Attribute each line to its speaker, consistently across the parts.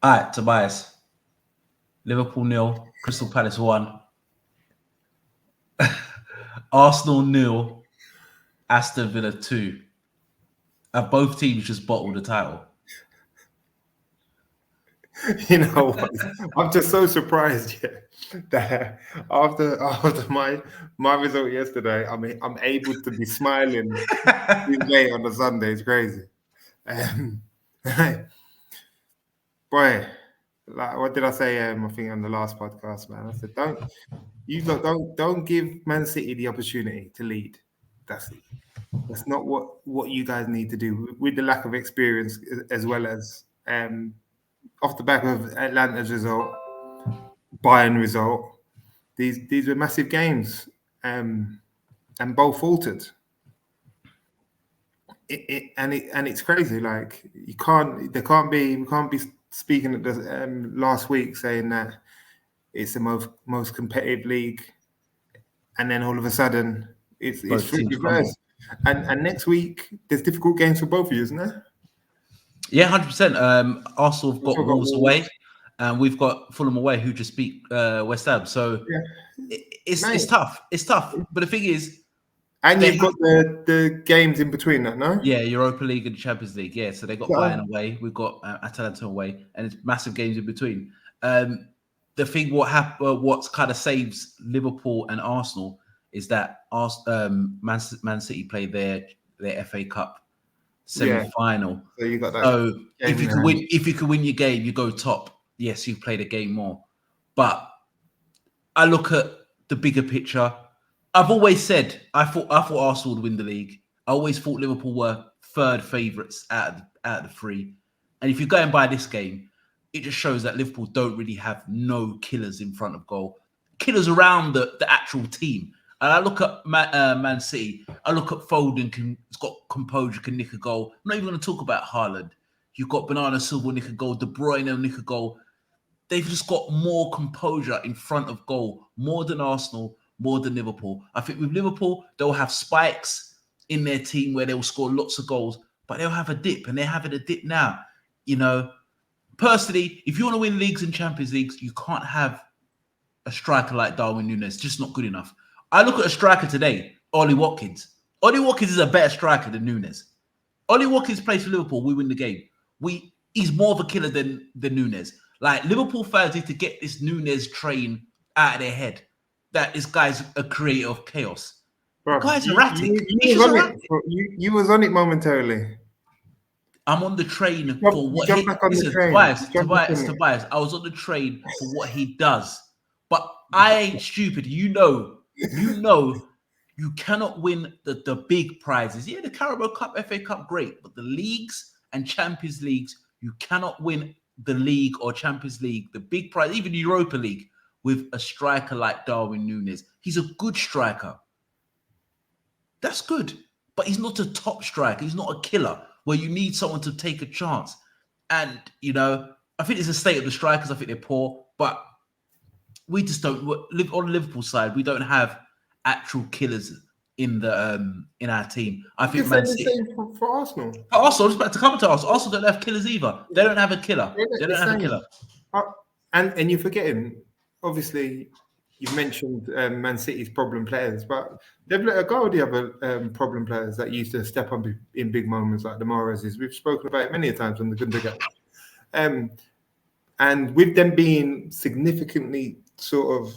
Speaker 1: All right, Tobias. Liverpool 0, Crystal Palace 1, Arsenal 0, Aston Villa 2. And both teams just bottled the title.
Speaker 2: You know what? I'm just so surprised, that after my result yesterday, I'm able to be smiling this day on the Sunday. It's crazy. Um, boy, like what did I say? I think on the last podcast, man. I said, don't give Man City the opportunity to lead. That's not what you guys need to do with the lack of experience, as well as off the back of Atlanta's result, Bayern result. These were massive games, and both faltered. And it's crazy. Like we can't be speaking at the last week saying that it's the most competitive league, and then all of a sudden it's
Speaker 1: Both
Speaker 2: flipped
Speaker 1: teams
Speaker 2: reverse.
Speaker 1: crumble.
Speaker 2: And next week there's difficult games for both of you, isn't there?
Speaker 1: Yeah, 100%. Arsenal have
Speaker 2: We've
Speaker 1: got
Speaker 2: also got
Speaker 1: Wolves away,
Speaker 2: Wolves.
Speaker 1: and we've got Fulham away, who just beat West Ham. So
Speaker 2: Yeah,
Speaker 1: it's
Speaker 2: mate.
Speaker 1: tough. It's tough. But the thing is,
Speaker 2: And
Speaker 1: they
Speaker 2: you've
Speaker 1: have,
Speaker 2: got the games in between that, no?
Speaker 1: yeah, Europa League and Champions League. Yeah, so they got Bayern
Speaker 2: So,
Speaker 1: away. We've got Atalanta away, and it's massive games in between. The thing, what's kind of saves Liverpool and Arsenal is that Man City play their FA Cup
Speaker 2: yeah.
Speaker 1: semi-final.
Speaker 2: So you got that
Speaker 1: So
Speaker 2: game in hand.
Speaker 1: if you could win your game, you go top. Yes, you played a game more. But I look at the bigger picture. I've always said I thought Arsenal would win the league. I always thought Liverpool were third favourites out of the three. And if you're going by this game, it just shows that Liverpool don't really have no killers in front of goal, killers around the actual team. And I look at Man City. I look at Foden. It's got composure, can nick a goal. I'm not even going to talk about Haaland. You've got Bernardo Silva nick a goal, De Bruyne nick a goal. They've just got more composure in front of goal, more than Arsenal, more than Liverpool. I think with Liverpool, they'll have spikes in their team where they'll score lots of goals, but they'll have a dip, and they're having a dip now. You know, personally, if you want to win leagues and Champions Leagues, you can't have a striker like Darwin Núñez. Just not good enough. I look at a striker today, Ollie Watkins. Ollie Watkins is a better striker than Núñez. Ollie Watkins plays for Liverpool. We win the game. He's more of a killer than Núñez. Like Liverpool fans need to get this Núñez train out of their head. That this guy's a creator of chaos. The
Speaker 2: Bro,
Speaker 1: guy's erratic.
Speaker 2: you
Speaker 1: He's
Speaker 2: was
Speaker 1: just
Speaker 2: on it.
Speaker 1: erratic.
Speaker 2: You was on it momentarily.
Speaker 1: I'm on the train for
Speaker 2: You
Speaker 1: what
Speaker 2: jumped
Speaker 1: he.
Speaker 2: back on the
Speaker 1: Listen,
Speaker 2: train. You jumped back on it.
Speaker 1: Tobias. I was on the train for what he does, but I ain't stupid. You know, you cannot win the big prizes. Yeah, the Carabao Cup, FA Cup, great, but the leagues and Champions Leagues, you cannot win the league or Champions League, the big prize, even Europa League, with a striker like Darwin Núñez. He's a good striker. That's good. But he's not a top striker. He's not a killer where you need someone to take a chance. And, I think it's a state of the strikers. I think they're poor. But we just don't live on the Liverpool side. We don't have actual killers in our team. I think
Speaker 2: You
Speaker 1: Man
Speaker 2: said the
Speaker 1: City.
Speaker 2: same for Arsenal.
Speaker 1: Also, I was about to come to us. Also, don't have killers either. They don't have a killer. They don't have a killer.
Speaker 2: And you're forgetting, obviously, you've mentioned Man City's problem players, but they've let go of the other problem players that used to step up in big moments, like the Mahrez's. We've spoken about it many times on the Gundogan. And with them being significantly sort of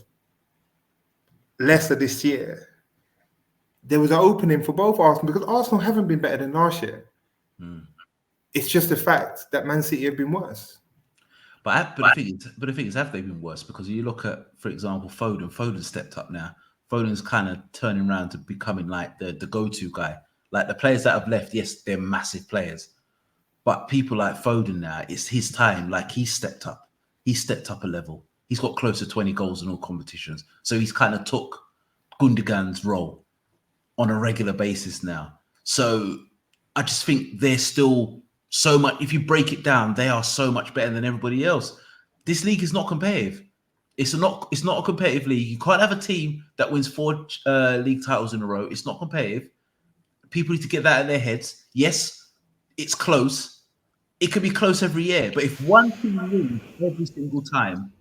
Speaker 2: lesser this year, there was an opening for both Arsenal, because Arsenal haven't been better than last year. It's just a fact that Man City have been worse.
Speaker 1: But the thing is, have they been worse? Because you look at, for example, Foden. Foden's stepped up now. Foden's kind of turning around to becoming like the go-to guy. Like the players that have left, yes, they're massive players, but people like Foden now, it's his time. Like he's stepped up. He's stepped up a level. He's got close to 20 goals in all competitions. So he's kind of took Gundogan's role on a regular basis now. So I just think they're still so much. If you break it down, they are so much better than everybody else. This league is not competitive. It's not a competitive league. You can't have a team that wins 4 league titles in a row. It's not competitive. People need to get that in their heads. Yes, it's close, it could be close every year. But if one team wins every single time,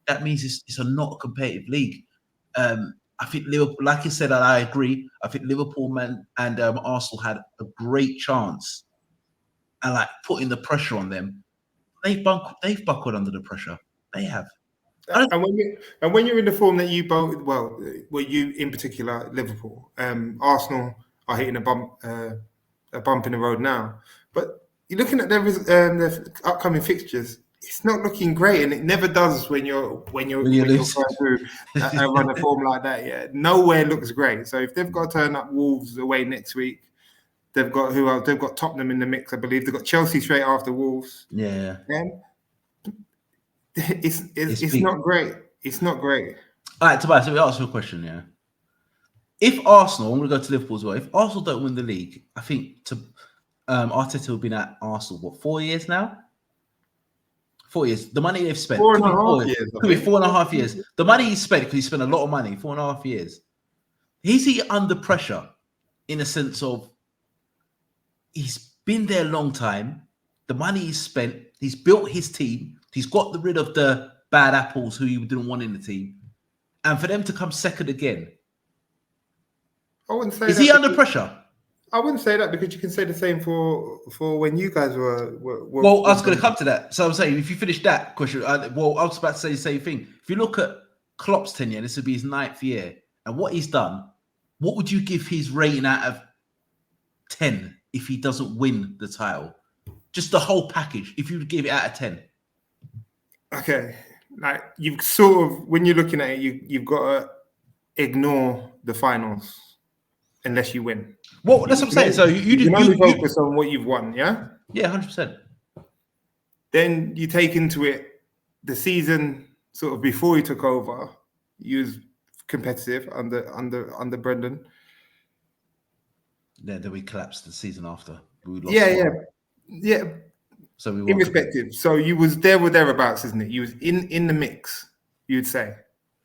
Speaker 1: that means it's a not competitive league. I think Liverpool, like you said, and I agree. I think Liverpool and Arsenal had a great chance, and like putting the pressure on them, they've buckled under the pressure. They have.
Speaker 2: And when you're in the form that you both, well, you in particular, Liverpool, Arsenal are hitting a bump in the road now. But you're looking at their upcoming fixtures. It's not looking great, and it never does when you're going through a run of form like that. Yeah, nowhere looks great. So if they've got to turn up Wolves away next week, they've got who else? They've got Tottenham in the mix, I believe. They've got Chelsea straight after Wolves.
Speaker 1: Yeah.
Speaker 2: It's not great. It's not great.
Speaker 1: All right, Tobias, let me ask you a question. Yeah, if Arsenal, I'm going to go to Liverpool as well. If Arsenal don't win the league, I think Arteta will be at Arsenal 4 years now. 4 years. The money they've spent
Speaker 2: 4.5 years.
Speaker 1: Could be 4.5 years. The money he spent, because he spent a lot of money, 4.5 years. Is he under pressure in a sense of he's been there a long time? The money he's spent, he's built his team. He's got rid of the bad apples who you didn't want in the team. And for them to come second again,
Speaker 2: I wouldn't say.
Speaker 1: Is he under pressure?
Speaker 2: I wouldn't say that, because you can say the same for when you guys were
Speaker 1: well, I was going to come to that. So I'm saying, if you finish that question, I was about to say the same thing. If you look at Klopp's tenure, this would be his 9th year, and what he's done, what would you give his rating out of 10 if he doesn't win the title? Just the whole package, if you would give it out of 10.
Speaker 2: Okay, like you've sort of, when you're looking at it, you've got to ignore the finals unless you win.
Speaker 1: Well, that's what I'm saying. So you
Speaker 2: can only focus on what you've won, yeah?
Speaker 1: Yeah, 100%.
Speaker 2: Then you take into it the season sort of before he took over. He was competitive under Brendan.
Speaker 1: Yeah, then we collapsed the season after. We lost
Speaker 2: yeah.
Speaker 1: So we won.
Speaker 2: Irrespective. So you was there or thereabouts, isn't it? You was in the mix, you'd say.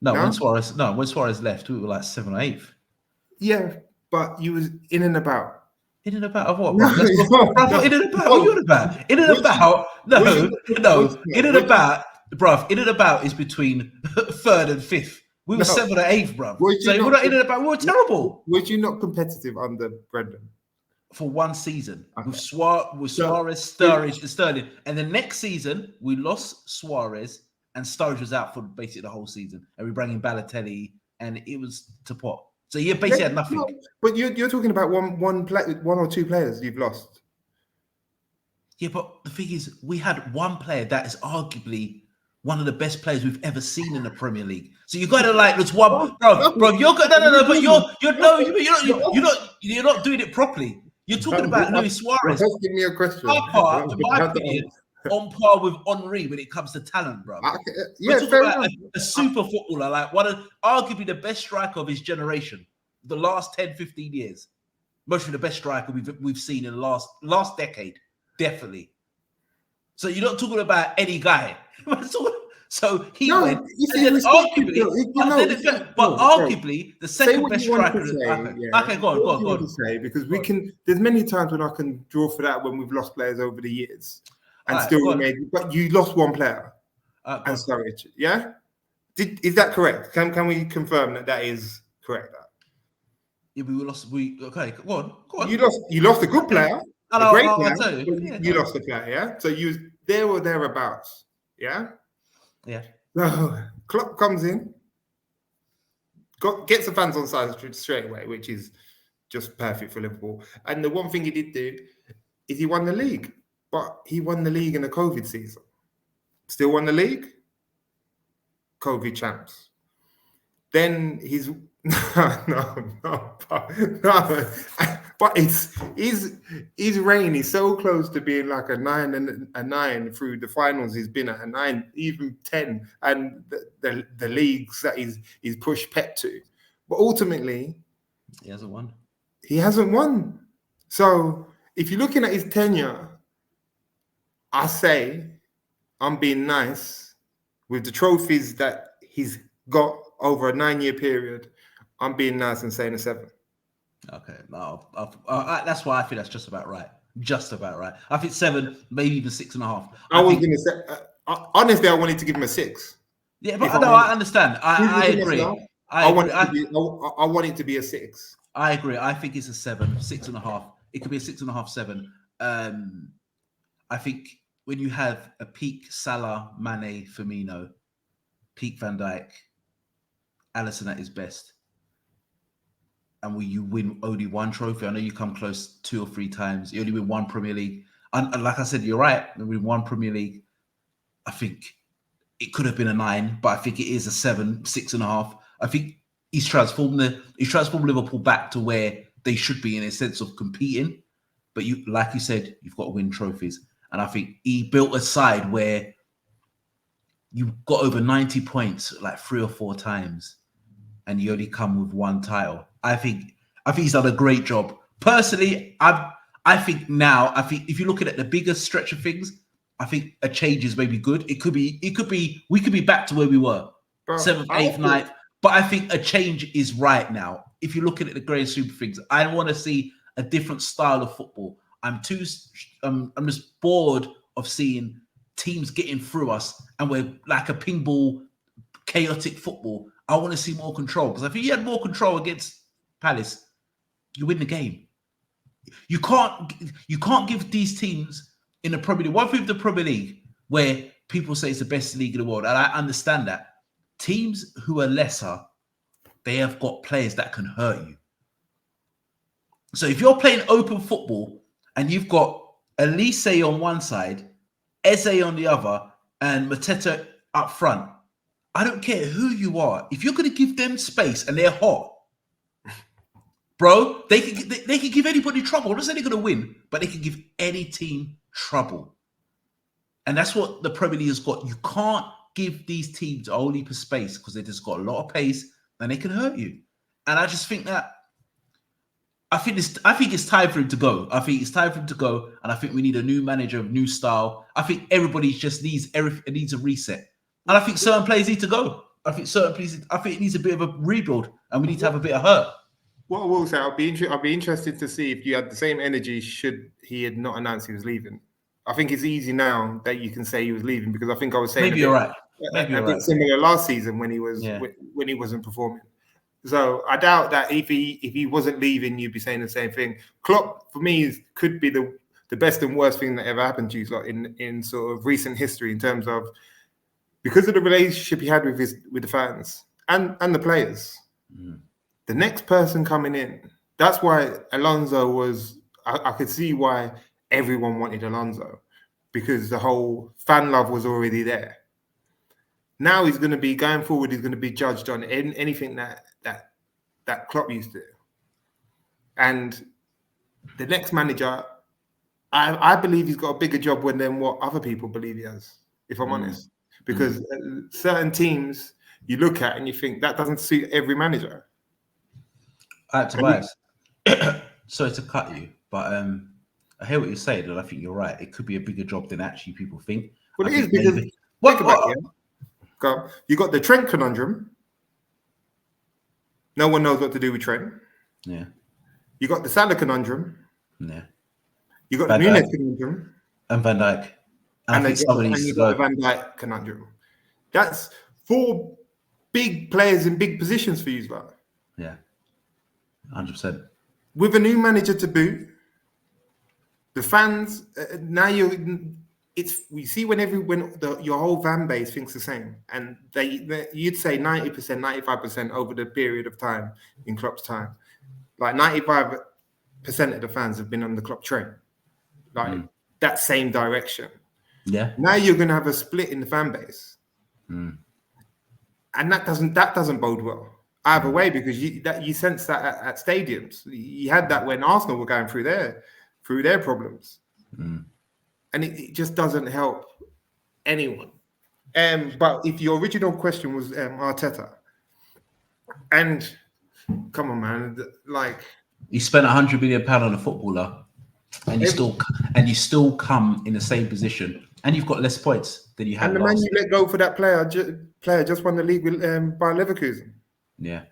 Speaker 1: No, when Suarez left, we were like 7th or 8th.
Speaker 2: Yeah, but you was in and about.
Speaker 1: In and about of what, bro? In and about. What are you on about? In and about. No. In and about, bruv. In and about is between 3rd and 5th. We were 7th or 8th, bruv. So we're not in and about. We were terrible.
Speaker 2: Was you not competitive under Brendan?
Speaker 1: For one season, okay. with Suarez, Sterling, and the next season we lost Suarez, and Sturridge was out for basically the whole season, and we brought in Balotelli, and it was to pot. So you basically had nothing.
Speaker 2: No, but you're talking about one or two players you've lost.
Speaker 1: Yeah, but the thing is, we had one player that is arguably one of the best players we've ever seen in the Premier League. So you got to like, there's one, bro. You're good. No, but you're not doing it properly. You're talking about Luis Suarez.
Speaker 2: Give me a question.
Speaker 1: In my opinion, on par with Henry when it comes to talent, bro.
Speaker 2: Yeah,
Speaker 1: we're talking about a super footballer, like one of arguably the best striker of his generation, the last 10, 15 years. Mostly the best striker we've seen in the last decade, definitely. So you're not talking about any guy. So he went. Arguably, the second best striker. Okay, go on.
Speaker 2: Because we can. There's many times when I can draw for that when we've lost players over the years, and still remain. But you lost one player, and Sturridge. Yeah, is that correct? Can we confirm that is correct?
Speaker 1: Yeah, we lost. Okay, go on.
Speaker 2: You lost a good player.
Speaker 1: A great player.
Speaker 2: You lost a player. Yeah, so you was there or thereabouts. Yeah.
Speaker 1: Yeah.
Speaker 2: So Klopp comes in, gets the fans on side straight away, which is just perfect for Liverpool. And the one thing he did do is he won the league, but he won the league in a COVID season. Still won the league, COVID champs. Then he's no. But his reign is so close to being like a 9 through the finals. He's been at a 9, even 10, and the leagues that he's pushed Pep to. But ultimately,
Speaker 1: he hasn't won.
Speaker 2: He hasn't won. So if you're looking at his tenure, I say I'm being nice with the trophies that he's got over a 9-year period. I'm being nice and saying a 7.
Speaker 1: Okay, no, that's why I think that's just about right. Just about right. I think 7, maybe even 6.5.
Speaker 2: I was
Speaker 1: think,
Speaker 2: going to say, honestly, I wanted to give him a 6.
Speaker 1: yeah,
Speaker 2: If
Speaker 1: but
Speaker 2: I'm
Speaker 1: no, I
Speaker 2: honest,
Speaker 1: understand.
Speaker 2: who's
Speaker 1: I
Speaker 2: looking at us
Speaker 1: agree.
Speaker 2: now?
Speaker 1: I
Speaker 2: I want
Speaker 1: agree.
Speaker 2: it to be. I want it to be a 6.
Speaker 1: I agree. I think it's a 7, 6.5. It could be a 6.5, 7. I think when you have a peak Salah, Mane, Firmino, peak Van Dijk, Alisson at his best, and will you win only one trophy? I know you come close 2 or 3 times. You only win one Premier League. And like I said, you're right. You win one Premier League. I think it could have been a 9, but I think it is a 7, 6.5. I think he's transformed Liverpool back to where they should be in a sense of competing. But you, like you said, you've got to win trophies. And I think he built a side where you got over 90 points like 3 or 4 times, and you only come with one title. I think he's done a great job. Personally, I think if you're looking at the bigger stretch of things, I think a change is maybe good. We could be back to where we were,
Speaker 2: Bro,
Speaker 1: 7th, 8th, 9th. But I think a change is right now. If you're looking at the grey and super things, I want to see a different style of football. I'm just bored of seeing teams getting through us, and we're like a ping ball, chaotic football. I want to see more control, because if you had more control against Palace, you win the game. You can't give these teams in the Premier League. One thing with the Premier League, where people say it's the best league in the world, and I understand that. Teams who are lesser, they have got players that can hurt you. So if you're playing open football and you've got Elise on one side, Eze on the other, and Mateta up front, I don't care who you are. If you're going to give them space and they're hot, bro, they can give anybody trouble. I'm not saying they're going to win, but they can give any team trouble. And that's what the Premier League has got. You can't give these teams a whole heap of space, because they just got a lot of pace and they can hurt you. And I just think that I think it's time for him to go. I think it's time for him to go, and I think we need a new manager, a new style. I think everybody just needs a reset, and I think certain players need to go. I think it needs a bit of a rebuild, and we need to have a bit of hurt.
Speaker 2: What I will say, I'll be interested to see if you had the same energy should he had not announced he was leaving. I think it's easy now that you can say he was leaving, because I think I was saying
Speaker 1: maybe you're right.
Speaker 2: Maybe a bit similar last season when he wasn't performing. So I doubt that if he wasn't leaving, you'd be saying the same thing. Klopp, for me, could be the best and worst thing that ever happened to you, like in sort of recent history, in terms of, because of the relationship he had with the fans and the players. Mm. The next person coming in, that's why Alonso was. I could see why everyone wanted Alonso, because the whole fan love was already there. Now he's going to be going forward. He's going to be judged on anything that Klopp used to do. And the next manager, I believe he's got a bigger job than what other people believe he has, if I'm honest. Because certain teams you look at and you think that doesn't suit every manager.
Speaker 1: Tobias, sorry to cut you, but I hear what you're saying, and I think you're right. It could be a bigger job than actually people think.
Speaker 2: Well, it is, because think about it. Yeah? You got the Trent conundrum. No one knows what to do with Trent.
Speaker 1: Yeah.
Speaker 2: You got the Salah conundrum.
Speaker 1: Yeah.
Speaker 2: You got the Nunes conundrum.
Speaker 1: And Van Dijk.
Speaker 2: And you got the Van Dijk conundrum. That's 4 big players in big positions for you, Zlatan.
Speaker 1: Yeah. 100%.
Speaker 2: With a new manager to boot, the fans now we see when your whole fan base thinks the same, and you'd say 90%, 95% over the period of time in Klopp's time, like 95% of the fans have been on the Klopp train, like that same direction.
Speaker 1: Yeah.
Speaker 2: Now you're going to have a split in the fan base, and that doesn't bode well either way, because you sense that at stadiums. You had that when Arsenal were going through their problems. And it just doesn't help anyone. But if your original question was Arteta, and come on, man, like
Speaker 1: you spent £100 million on a footballer, and you still come in the same position, and you've got less points than you had.
Speaker 2: And the man you let go for that player just won the league with Bayer Leverkusen.
Speaker 1: Yeah.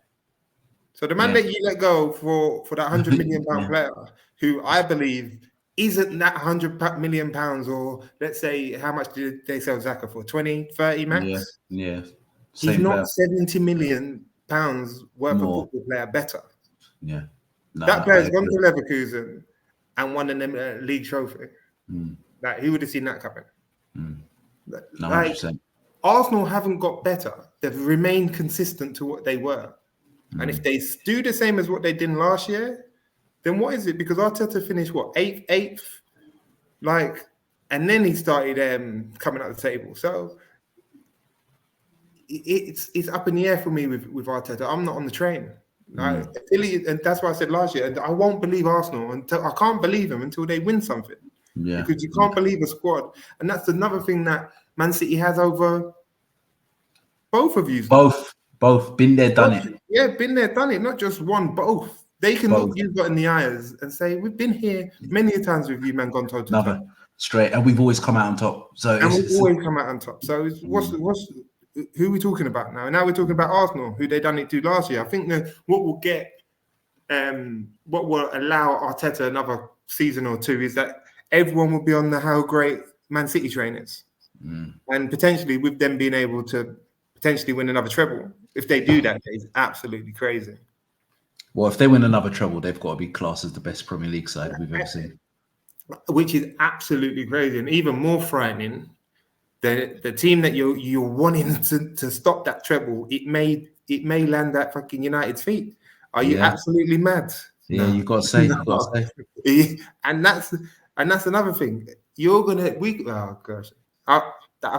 Speaker 2: So the man that you let go for that £100 million player, who I believe isn't that £100 million, or let's say, how much did they sell Xhaka for? 20, 30 max?
Speaker 1: Yeah.
Speaker 2: He's
Speaker 1: Same
Speaker 2: not
Speaker 1: player.
Speaker 2: £70 million worth of
Speaker 1: More.
Speaker 2: football player better.
Speaker 1: Yeah. No,
Speaker 2: That
Speaker 1: I
Speaker 2: player's gone
Speaker 1: agree.
Speaker 2: to Leverkusen and won a league trophy.
Speaker 1: Mm.
Speaker 2: Like, who would have seen that coming?
Speaker 1: No,
Speaker 2: Like,
Speaker 1: 100%.
Speaker 2: Arsenal haven't got better. They've remained consistent to what they were. And if they do the same as what they did last year, then what is it? Because Arteta finished what, eighth, like, and then he started coming up the table. So it's up in the air for me with Arteta. I'm not on the train. Like, and that's why I said last year, and I won't believe Arsenal until I can't believe them until they win something.
Speaker 1: Yeah.
Speaker 2: Because you can't believe a squad, and that's another thing that Man City has over both of you.
Speaker 1: Both. Been there, done it.
Speaker 2: Yeah, been there, done it. Not just one, both. They can
Speaker 1: Both.
Speaker 2: look you in the eyes and say, "We've been here many a times with you, man, gone toe to toe."
Speaker 1: Another straight, and we've always come out on top. So
Speaker 2: And we
Speaker 1: it's
Speaker 2: always come out on top. So who are we talking about now? Now we're talking about Arsenal, who they done it to last year. I think that what will allow Arteta another season or two is that everyone will be on the how great Man City train is, and potentially with them being able to potentially win another treble. If they do that, it's absolutely crazy.
Speaker 1: well, if they win another treble, they've got to be classed as the best Premier League side we've ever seen.
Speaker 2: Which is absolutely crazy, and even more frightening. The team that you're wanting to stop that treble, it may land at fucking United's feet. Are you absolutely mad?
Speaker 1: Yeah,
Speaker 2: No,
Speaker 1: you got to say, you got to say.
Speaker 2: and that's another thing. Oh gosh, I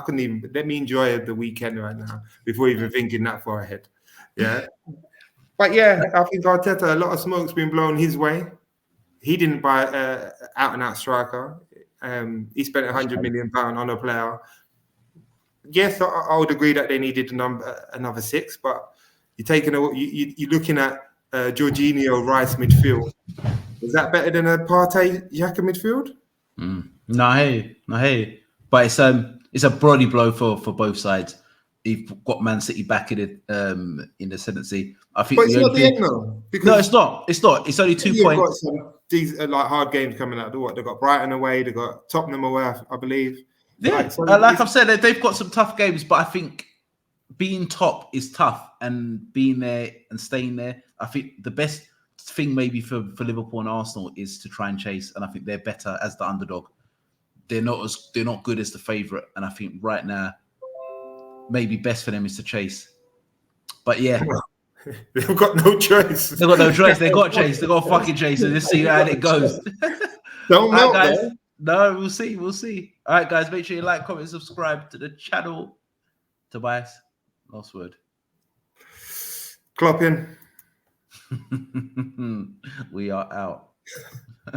Speaker 2: couldn't even let me enjoy the weekend right now before even thinking that far ahead. Yeah, but yeah, I think Arteta, a lot of smoke's been blown his way. He didn't buy out and out striker. He spent £100 million on a player. Yes, I would agree that they needed another six, but you're looking at Jorginho Rice midfield. Is that better than a Partey Xhaka midfield?
Speaker 1: No, hey. But it's a bloody blow for both sides. You've got Man City back in the ascendancy. I think
Speaker 2: But
Speaker 1: the
Speaker 2: it's
Speaker 1: only
Speaker 2: not the
Speaker 1: thing.
Speaker 2: end though,
Speaker 1: No,
Speaker 2: because
Speaker 1: it's not. It's not. It's only 2
Speaker 2: you've got
Speaker 1: points.
Speaker 2: these like hard games coming out. They've got Brighton away, they've got Tottenham away, I believe.
Speaker 1: Yeah,
Speaker 2: So
Speaker 1: like I've said, they've got some tough games, but I think being top is tough, and being there and staying there. I think the best thing maybe for Liverpool and Arsenal is to try and chase, and I think they're better as the underdog. They're not good as the favourite, and I think right now maybe best for them is to chase. But yeah,
Speaker 2: they've got no choice.
Speaker 1: they've got no choice. They got chase. They got fucking chase, and just see how it goes.
Speaker 2: Don't
Speaker 1: All right,
Speaker 2: melt,
Speaker 1: guys.
Speaker 2: though.
Speaker 1: No, we'll see. We'll see. All right, guys. Make sure you like, comment, subscribe to the channel. Tobias, last word.
Speaker 2: Klopp in.
Speaker 1: We are out.